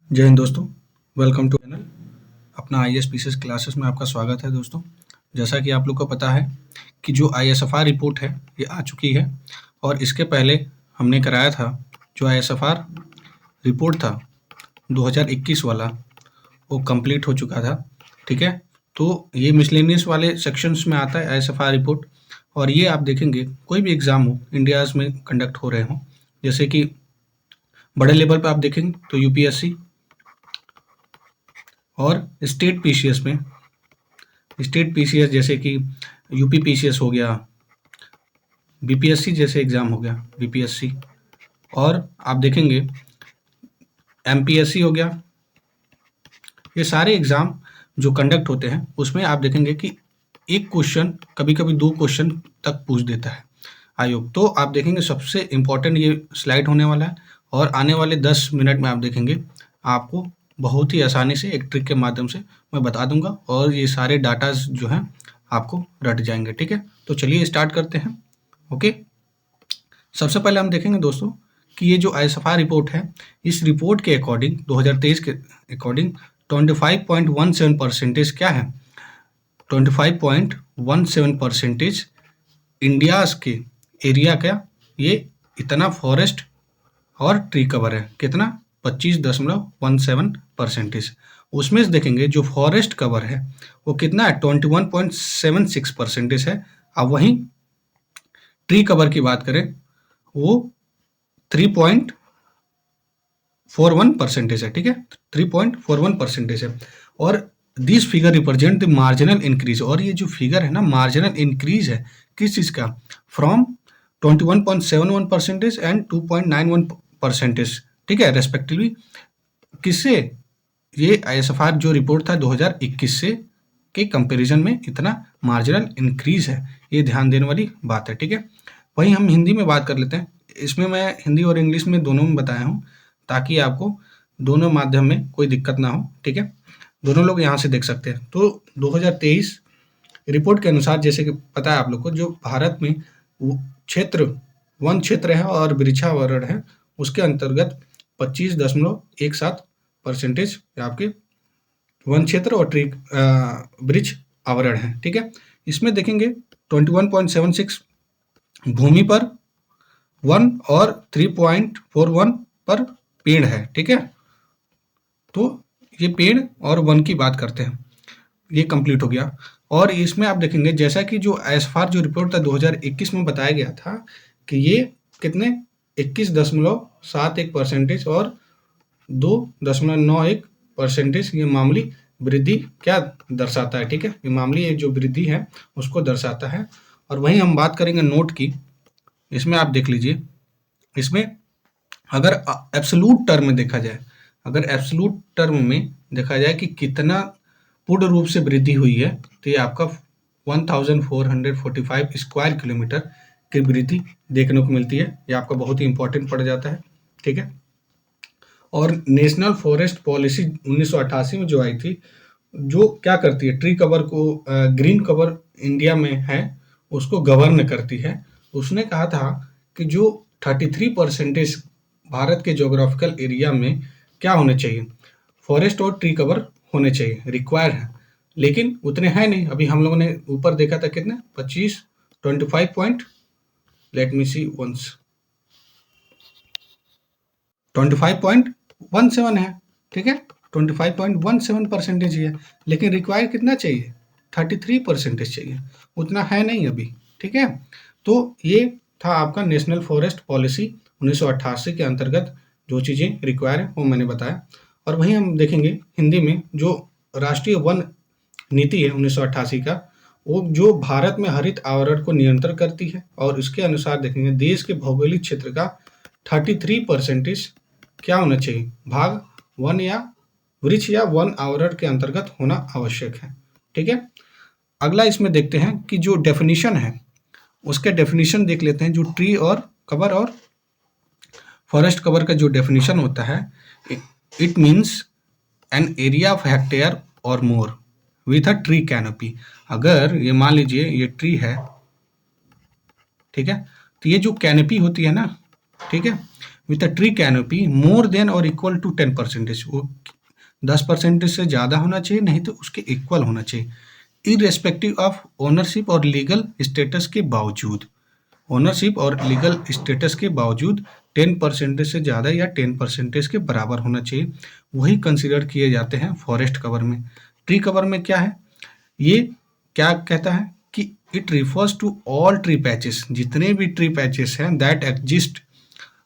जय हिंद दोस्तों। Welcome to channel. अपना IAS क्लासेस में आपका स्वागत है दोस्तों। जैसा कि आप लोग को पता है कि जो ISFR रिपोर्ट है ये आ चुकी है और इसके पहले हमने कराया था जो ISFR रिपोर्ट था 2021 वाला, वो कंप्लीट हो चुका था। ठीक है, तो ये मिसलेनियस वाले सेक्शंस में आता है ISFR रिपोर्ट। और ये आप देखेंगे कोई भी एग्ज़ाम हो इंडियाज़ में कंडक्ट हो रहे हों, जैसे कि बड़े लेवल पर आप देखेंगे तो UPSC और स्टेट PCS में, स्टेट PCS जैसे कि UP PCS हो गया, BPSC जैसे एग्ज़ाम हो गया BPSC, और आप देखेंगे MPSC हो गया। ये सारे एग्ज़ाम जो कंडक्ट होते हैं उसमें आप देखेंगे कि एक क्वेश्चन, कभी कभी दो क्वेश्चन तक पूछ देता है आयोग। तो आप देखेंगे सबसे इम्पोर्टेंट ये स्लाइड होने वाला है और आने वाले 10 मिनट में आप देखेंगे आपको बहुत ही आसानी से एक ट्रिक के माध्यम से मैं बता दूंगा और ये सारे डाटाज जो हैं आपको रट जाएंगे। ठीक है, तो चलिए स्टार्ट करते हैं। ओके, सबसे पहले हम देखेंगे दोस्तों कि ये जो ISFR रिपोर्ट है, इस रिपोर्ट के अकॉर्डिंग 2023 के अकॉर्डिंग 25.17% क्या है, 25.17% इंडियाज़ के एरिया का ये इतना फॉरेस्ट और ट्री कवर है। कितना? 25.17%। उसमें से देखेंगे जो फॉरेस्ट कवर है वो कितना है, 21.76% है। अब वहीं ट्री कवर की बात करें वो 3.41% है। ठीक है, 3.41% है। और this figure represent the marginal increase, और ये जो फिगर है ना मार्जिनल इंक्रीज है किस चीज़ का, फ्रॉम 21.71% एंड 2.91%। ठीक है, रेस्पेक्टिवली किससे, ये ISFR जो रिपोर्ट था 2021 से के कंपैरिजन में इतना मार्जिनल इंक्रीज है, ये ध्यान देने वाली बात है। ठीक है, वहीं हम हिंदी में बात कर लेते हैं। इसमें मैं हिंदी और इंग्लिश में दोनों में बताया हूँ ताकि आपको दोनों माध्यम में कोई दिक्कत ना हो। ठीक है, दोनों लोग यहाँ से देख सकते हैं। तो 2023 रिपोर्ट के अनुसार, जैसे कि पता है आप लोग को, जो भारत में क्षेत्र वन क्षेत्र है और वृक्षावरण है उसके अंतर्गत 25.17% आपके वन क्षेत्र और ट्री वृक्ष आवरण है। ठीक है, इसमें देखेंगे 21.76 भूमि पर वन और 3.41 पर पेड़ है। ठीक है, तो ये पेड़ और वन की बात करते हैं, ये कंप्लीट हो गया। और इसमें आप देखेंगे जैसा कि जो ISFR जो रिपोर्ट था 2021 में बताया गया था कि ये कितने 21.71% और 2.91% ये मामूली वृद्धि क्या दर्शाता है। ठीक है, ये मामूली एक जो वृद्धि है उसको दर्शाता है। और वहीं हम बात करेंगे नोट की, इसमें आप देख लीजिए, इसमें अगर एब्सोल्यूट टर्म में देखा जाए, अगर एब्सोल्यूट टर्म में देखा जाए कि कितना पूर्ण रूप से वृद्धि हुई है, तो ये आपका 1445 स्क्वायर किलोमीटर की वृद्धि देखने को मिलती है। ये आपका बहुत ही इंपॉर्टेंट पड़ जाता है। ठीक है, और नेशनल फॉरेस्ट पॉलिसी 1988 में जो आई थी, जो क्या करती है, ट्री कवर को, ग्रीन कवर इंडिया में है उसको गवर्न करती है। उसने कहा था कि जो 33% भारत के जोग्राफिकल एरिया में क्या होने चाहिए, फॉरेस्ट और ट्री कवर होने चाहिए, रिक्वायर्ड है, लेकिन उतने हैं नहीं। अभी हम लोगों ने ऊपर देखा था कितने, 25 point, let me see once, 25.17 है। ठीक है, 25.17% ही है, लेकिन रिक्वायर कितना चाहिए, 33% चाहिए, उतना है नहीं अभी। ठीक है, तो ये था आपका नेशनल फॉरेस्ट पॉलिसी 1988 के अंतर्गत जो चीज़ें रिक्वायर है वो मैंने बताया। और वहीं हम देखेंगे हिंदी में जो राष्ट्रीय वन नीति है 1988 का, वो जो भारत में हरित आवरण को नियंत्रण करती है, और इसके अनुसार देखेंगे देश के भौगोलिक क्षेत्र का 33% क्या होना चाहिए, भाग वन या वृक्ष या वन आवरण के अंतर्गत होना आवश्यक है। ठीक है, अगला इसमें देखते हैं कि जो डेफिनेशन है उसके डेफिनेशन देख लेते हैं। जो ट्री और कवर और फॉरेस्ट कवर का जो डेफिनेशन होता है, it means an area of hectare और more with a tree canopy. अगर ये मान लीजिए ये ट्री है, ठीक है, तो ये जो कैनोपी होती है ना, ठीक है, with a tree canopy more than और इक्वल टू 10%, वो 10% से ज़्यादा होना चाहिए, नहीं तो उसके इक्वल होना चाहिए, इररेस्पेक्टिव ऑफ ओनरशिप और लीगल स्टेटस के बावजूद। ओनरशिप और लीगल स्टेटस के बावजूद 10% से ज़्यादा या 10% के बराबर होना चाहिए, वही कंसिडर किए जाते हैं फॉरेस्ट कवर में। ट्री कवर में क्या है, ये क्या कहता है कि it refers to all tree patches, जितने भी ट्री पैचेस हैं that exist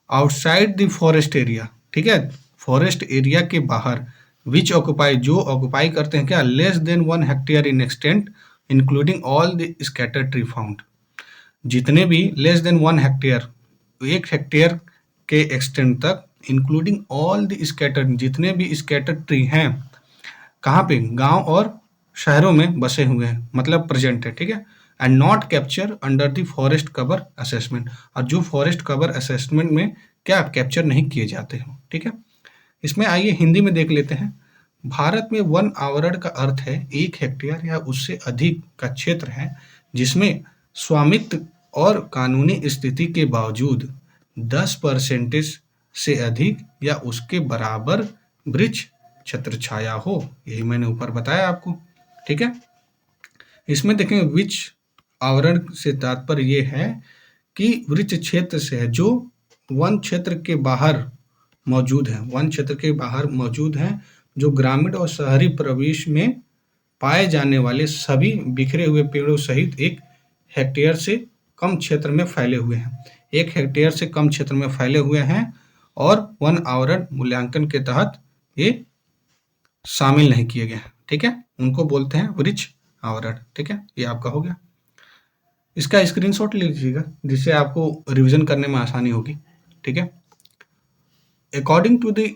outside the forest area, ठीक है, फॉरेस्ट एरिया के बाहर, विच ऑक्यूपाई, जो ऑक्यूपाई करते हैं क्या, less than 1 hectare in extent including all the scatter tree found, जितने भी लेस देन 1 हेक्टेयर, 1 हेक्टेयर के एक्सटेंट तक, इंक्लूडिंग ऑल द स्कैटर, जितने भी स्कैटर ट्री हैं, कहाँ पे, गांव और शहरों में बसे हुए हैं, मतलब प्रेजेंट है, ठीक है, and not capture under the forest cover assessment, और जो फॉरेस्ट कवर असेसमेंट में क्या कैप्चर नहीं किए जाते हो, ठीक है। इसमें आइए हिंदी में देख लेते हैं। भारत में वन आवरण का अर्थ है 1 हेक्टेयर या उससे अधिक का क्षेत्र है जिसमें स्वामित्व और कानूनी स्थिति के बावजूद 10% से अधिक या उसके बराबर वृक्ष छत्रछाया हो, यही मैंने ऊपर बताया आपको, ठीक है। इसमें देखें वृक्ष आवरण से तात्पर्य ये है कि वृक्ष क्षेत्र से है जो वन क्षेत्र के बाहर मौजूद है, वन क्षेत्र के बाहर मौजूद है, जो ग्रामीण और शहरी प्रवेश में पाए जाने वाले सभी बिखरे हुए पेड़ों सहित 1 हेक्टेयर से कम क्षेत्र में फैले हुए हैं, 1 हेक्टेयर से कम क्षेत्र में फैले हुए हैं और वन आवरण मूल्यांकन के तहत ये शामिल नहीं किए गए हैं, ठीक है, उनको बोलते हैं वृक्ष आवरण, ठीक है। ये आपका हो गया, इसका स्क्रीनशॉट ले लीजिएगा जिससे आपको रिवीजन करने में आसानी होगी, ठीक है। अकॉर्डिंग टू द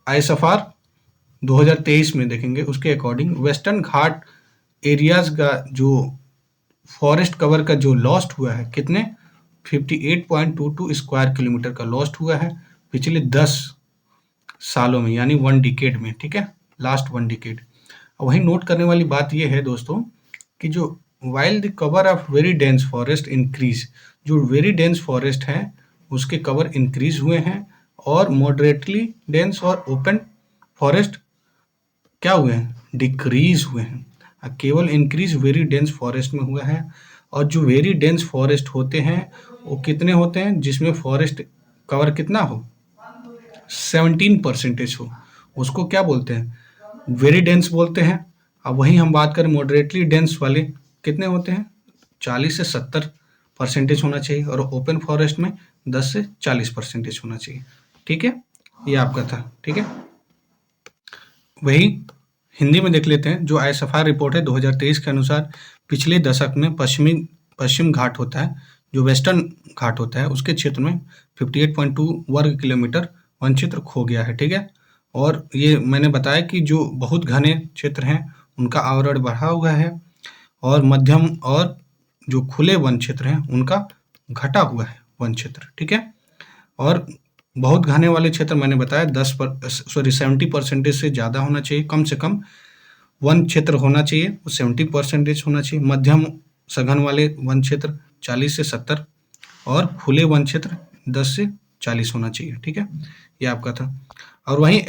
आईएसएफआर 2023 में देखेंगे, उसके अकॉर्डिंग वेस्टर्न घाट एरियाज का जो फॉरेस्ट कवर का जो लॉस्ट हुआ है, कितने 58.22 स्क्वायर किलोमीटर का लॉस्ट हुआ है पिछले 10 सालों में, यानी 1 डिकेड में, ठीक है, लास्ट 1 डिकेड। वहीं नोट करने वाली बात यह है दोस्तों कि जो while the cover of very dense forest increase, जो वेरी डेंस फॉरेस्ट है उसके कवर इंक्रीज हुए हैं और मॉडरेटली डेंस और ओपन फॉरेस्ट क्या हुए हैं, डिक्रीज हुए हैं। केवल इंक्रीज वेरी डेंस फॉरेस्ट में हुआ है, और जो वेरी डेंस फॉरेस्ट होते हैं वो कितने होते हैं, जिसमें फॉरेस्ट कवर कितना हो, 17% हो, उसको क्या बोलते हैं, वेरी डेंस बोलते हैं। अब वहीं हम बात करें मॉडरेटली डेंस वाले कितने होते हैं, 40 से 70% होना चाहिए, और ओपन फॉरेस्ट में 10 से 40% होना चाहिए, ठीक है। ये आपका था, ठीक है। वही हिंदी में देख लेते हैं, जो आईएसएफआर रिपोर्ट है 2023 के अनुसार पिछले दशक में पश्चिम घाट होता है, जो वेस्टर्न घाट होता है, उसके क्षेत्र में 58.2 वर्ग किलोमीटर वन क्षेत्र खो गया है, ठीक है। और ये मैंने बताया कि जो बहुत घने क्षेत्र हैं उनका आवरण बढ़ा हुआ है, और मध्यम और जो खुले वन क्षेत्र हैं उनका घटा हुआ है वन क्षेत्र, ठीक है। और बहुत घने वाले क्षेत्र मैंने बताया 70% से ज़्यादा होना चाहिए, कम से कम वन क्षेत्र होना चाहिए वो 70% होना चाहिए, मध्यम सघन वाले वन क्षेत्र 40 से 70 और खुले वन क्षेत्र 10 से 40 होना चाहिए, ठीक है। ये आपका था। और वहीं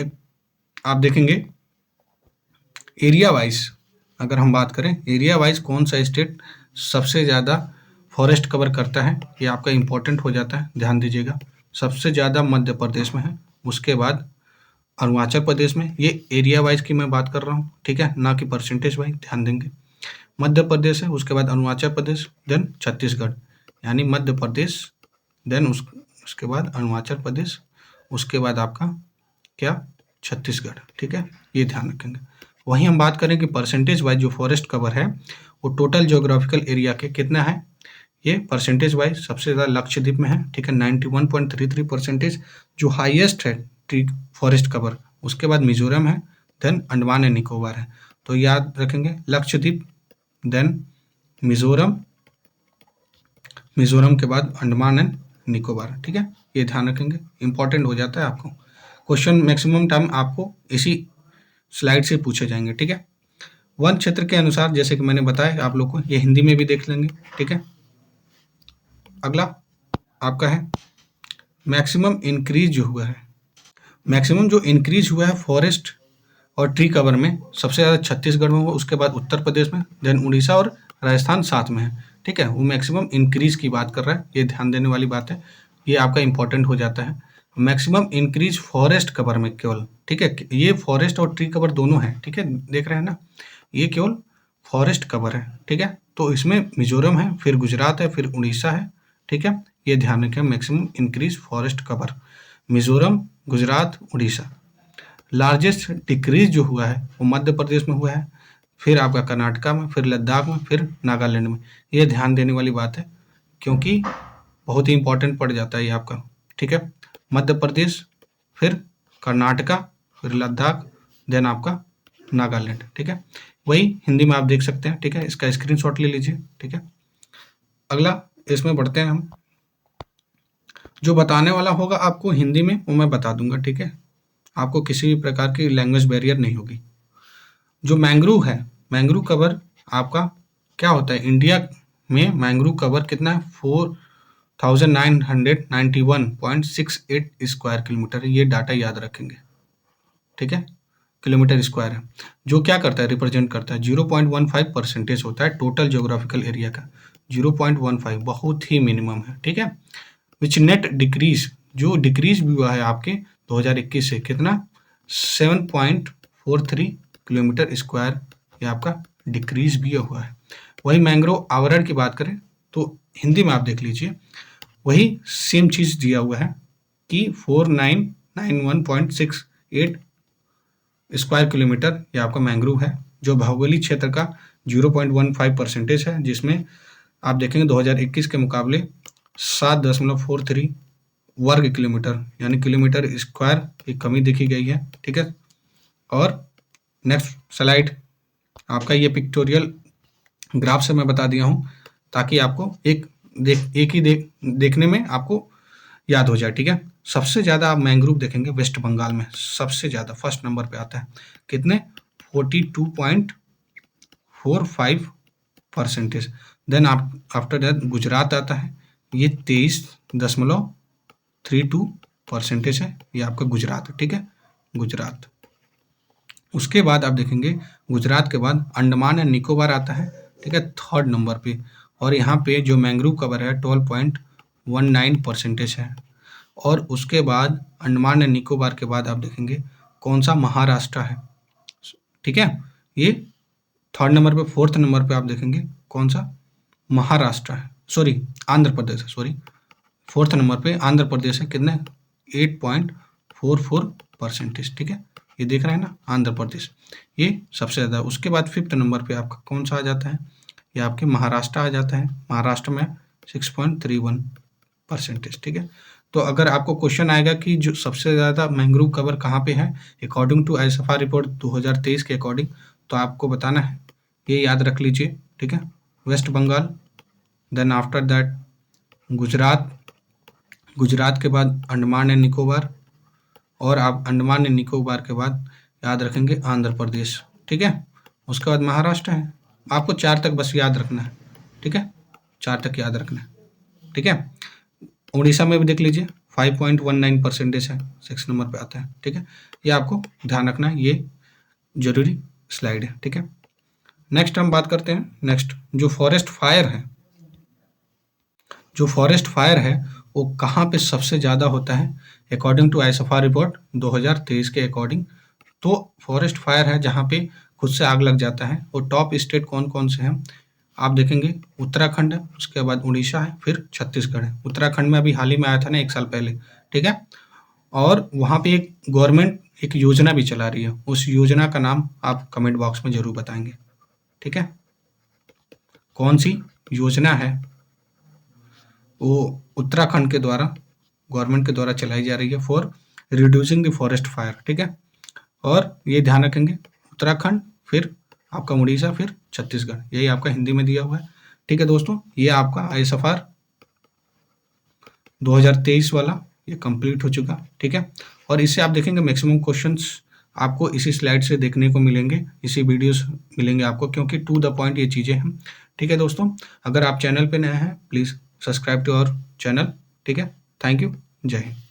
आप देखेंगे एरिया वाइज, अगर हम बात करें एरिया वाइज कौन सा स्टेट सबसे ज़्यादा फॉरेस्ट कवर करता है, ये आपका इम्पोर्टेंट हो जाता है, ध्यान दीजिएगा। सबसे ज़्यादा मध्य प्रदेश में है, उसके बाद अरुणाचल प्रदेश में, ये एरिया वाइज की मैं बात कर रहा हूँ, ठीक है, ना कि परसेंटेज वाइज, ध्यान देंगे। मध्य प्रदेश है, उसके बाद अरुणाचल प्रदेश, देन छत्तीसगढ़, यानी मध्य प्रदेश, देन उसके बाद अरुणाचल प्रदेश, उसके बाद आपका क्या, छत्तीसगढ़, ठीक है, ये ध्यान रखेंगे। वहीं हम बात करें कि परसेंटेज वाइज जो फॉरेस्ट कवर है वो टोटल जियोग्राफिकल एरिया के कितना है, ये परसेंटेज वाइज सबसे ज़्यादा लक्षद्वीप में है, ठीक है, 91.33%, जो हाईएस्ट है ट्री फॉरेस्ट कवर, उसके बाद मिजोरम है, देन अंडमान एंड निकोबार है। तो याद रखेंगे लक्षद्वीप, देन मिजोरम, मिजोरम के बाद अंडमान एंड निकोबार, ठीक है, ये ध्यान रखेंगे, इंपॉर्टेंट हो जाता है आपको। क्वेश्चन मैक्सिमम टाइम आपको इसी स्लाइड से पूछे जाएंगे, ठीक है। वन क्षेत्र के अनुसार जैसे कि मैंने बताया आप लोग को, ये हिंदी में भी देख लेंगे, ठीक है। अगला आपका है मैक्सिमम इंक्रीज जो हुआ है, मैक्सिमम जो इंक्रीज हुआ है फॉरेस्ट और ट्री कवर में, सबसे ज़्यादा छत्तीसगढ़ में हुआ, उसके बाद उत्तर प्रदेश में, देन उड़ीसा और राजस्थान साथ में है। ठीक है, वो मैक्सिमम इंक्रीज की बात कर रहा है, ये ध्यान देने वाली बात है, ये आपका इंपॉर्टेंट हो जाता है। मैक्सिमम इंक्रीज फॉरेस्ट कवर में केवल, ठीक है, ये फॉरेस्ट और ट्री कवर दोनों है, ठीक है, देख रहे हैं ना, ये केवल फॉरेस्ट कवर है। ठीक है, तो इसमें मिजोरम है, फिर गुजरात है, फिर उड़ीसा है। ठीक है, ये ध्यान रखें, maximum increase forest cover Mizoram, Gujarat, Orissa. Largest decrease जो हुआ है वो मध्य प्रदेश में हुआ है, फिर आपका कर्नाटका में, फिर लद्दाख में, फिर नागालैंड में। ये ध्यान देने वाली बात है, क्योंकि बहुत ही इंपॉर्टेंट पड़ जाता है ये आपका। ठीक है, मध्य प्रदेश, फिर कर्नाटका, फिर लद्दाख, देन आपका नागालैंड। ठीक है, वही हिंदी में आप देख सकते हैं। ठीक है, इसका स्क्रीनशॉट ले लीजिए। ठीक है, अगला इसमें बढ़ते हैं हम। जो बताने वाला होगा आपको हिंदी में वो मैं बता दूंगा। ठीक है, आपको किसी भी प्रकार की लैंग्वेज बैरियर नहीं होगी। जो मैंग्रोव है, मैंग्रोव कवर आपका क्या होता है, इंडिया में मैंग्रोव कवर कितना है, 4991.68 स्क्वायर किलोमीटर है। ये डाटा याद रखेंगे। ठीक है, किलोमीटर स्क्वायर है, जो क्या करता है, रिप्रेजेंट करता है 0.15% होता है टोटल ज्योग्राफिकल एरिया का। 0.15 बहुत ही मिनिमम है। ठीक है, विच नेट डिक्रीज, जो डिक्रीज भी हुआ है आपके 2021 से, कितना 7.43 किलोमीटर स्क्वायर, ये आपका डिक्रीज भी हुआ है। वही मैंग्रोव आवरण की बात करें तो हिंदी में आप देख लीजिए, वही सेम चीज़ दिया हुआ है कि 4991.68 स्क्वायर किलोमीटर ये आपका मैंग्रोव है, जो भौगोलिक क्षेत्र का 0.15% है, जिसमें आप देखेंगे 2021 के मुकाबले 7.43 वर्ग किलोमीटर यानी किलोमीटर स्क्वायर की कमी देखी गई है। ठीक है, और नेक्स्ट स्लाइड आपका ये पिक्टोरियल ग्राफ से मैं बता दिया हूँ, ताकि आपको एक ही देखने में आपको याद हो जाए। ठीक है, सबसे ज़्यादा आप मैंग्रोव देखेंगे वेस्ट बंगाल में, सबसे ज़्यादा फर्स्ट नंबर पे आता है, कितने 42.45%। देन आफ्टर दैट गुजरात आता है, ये 23.32% है, ये आपका गुजरात है। ठीक है, गुजरात। उसके बाद आप देखेंगे गुजरात के बाद अंडमान एंड निकोबार आता है। ठीक है, थर्ड नंबर पे, और यहाँ पे जो मैंग्रोव कवर है 12.19% है। और उसके बाद अंडमान एंड निकोबार के बाद आप देखेंगे कौन सा, महाराष्ट्र है। ठीक है, ये थर्ड नंबर पे, फोर्थ नंबर पे आप देखेंगे कौन सा, महाराष्ट्र है, सॉरी आंध्र प्रदेश है, सॉरी फोर्थ नंबर पे आंध्र प्रदेश है, कितने 8.44%। ठीक है, ये देख रहे हैं ना, आंध्र प्रदेश ये सबसे ज़्यादा। उसके बाद फिफ्थ नंबर पे आपका कौन सा आ जाता है, ये आपके महाराष्ट्र आ जाता है, महाराष्ट्र में 6.31%। ठीक है, तो अगर आपको क्वेश्चन आएगा कि जो सबसे ज़्यादा मैंग्रोव कवर कहाँ पे है अकॉर्डिंग टू आईएसएफआर रिपोर्ट 2023 के अकॉर्डिंग, तो आपको बताना है, ये याद रख लीजिए। ठीक है, West Bengal, then after that Gujarat, Gujarat के बाद अंडमान एंड निकोबार, और आप अंडमान एंड निकोबार के बाद याद रखेंगे आंध्र प्रदेश। ठीक है, उसके बाद महाराष्ट्र है। आपको 4 तक बस याद रखना है। ठीक है, 4 तक याद रखना है। ठीक है, उड़ीसा में भी देख लीजिए 5.19% है, 6 नंबर पे आता है। ठीक है, ये आपको ध्यान रखना है, ये जरूरी स्लाइड है। ठीक है, नेक्स्ट हम बात करते हैं। नेक्स्ट जो फॉरेस्ट फायर है, जो फॉरेस्ट फायर है वो कहाँ पे सबसे ज़्यादा होता है अकॉर्डिंग टू आईएसएफआर रिपोर्ट 2023 के अकॉर्डिंग। तो फॉरेस्ट फायर है जहाँ पे खुद से आग लग जाता है, वो टॉप स्टेट कौन कौन से हैं आप देखेंगे, उत्तराखंड है, उसके बाद उड़ीसा है, फिर छत्तीसगढ़ है। उत्तराखंड में अभी हाल ही में आया था ना 1 साल पहले। ठीक है, और वहाँ पे एक गवर्नमेंट एक योजना भी चला रही है, उस योजना का नाम आप कमेंट बॉक्स में जरूर बताएंगे। ठीक है, कौन सी योजना है, वो उत्तराखंड के द्वारा, गवर्नमेंट के द्वारा चलाई जा रही है for reducing the forest fire. ठीक है, और ये ध्यान रखेंगे उत्तराखंड, फिर आपका उड़ीसा, फिर छत्तीसगढ़, यही आपका हिंदी में दिया हुआ है। ठीक है दोस्तों, ये आपका आईएसएफआर 2023 वाला ये कंप्लीट हो चुका। ठीक है, और इससे आप देखेंगे मैक्सिमम क्वेश्चंस आपको इसी स्लाइड से देखने को मिलेंगे, इसी वीडियोस मिलेंगे आपको, क्योंकि टू द पॉइंट ये चीज़ें हैं। ठीक है दोस्तों, अगर आप चैनल पे नए हैं please subscribe to our channel. ठीक है, थैंक यू। जय हिंद।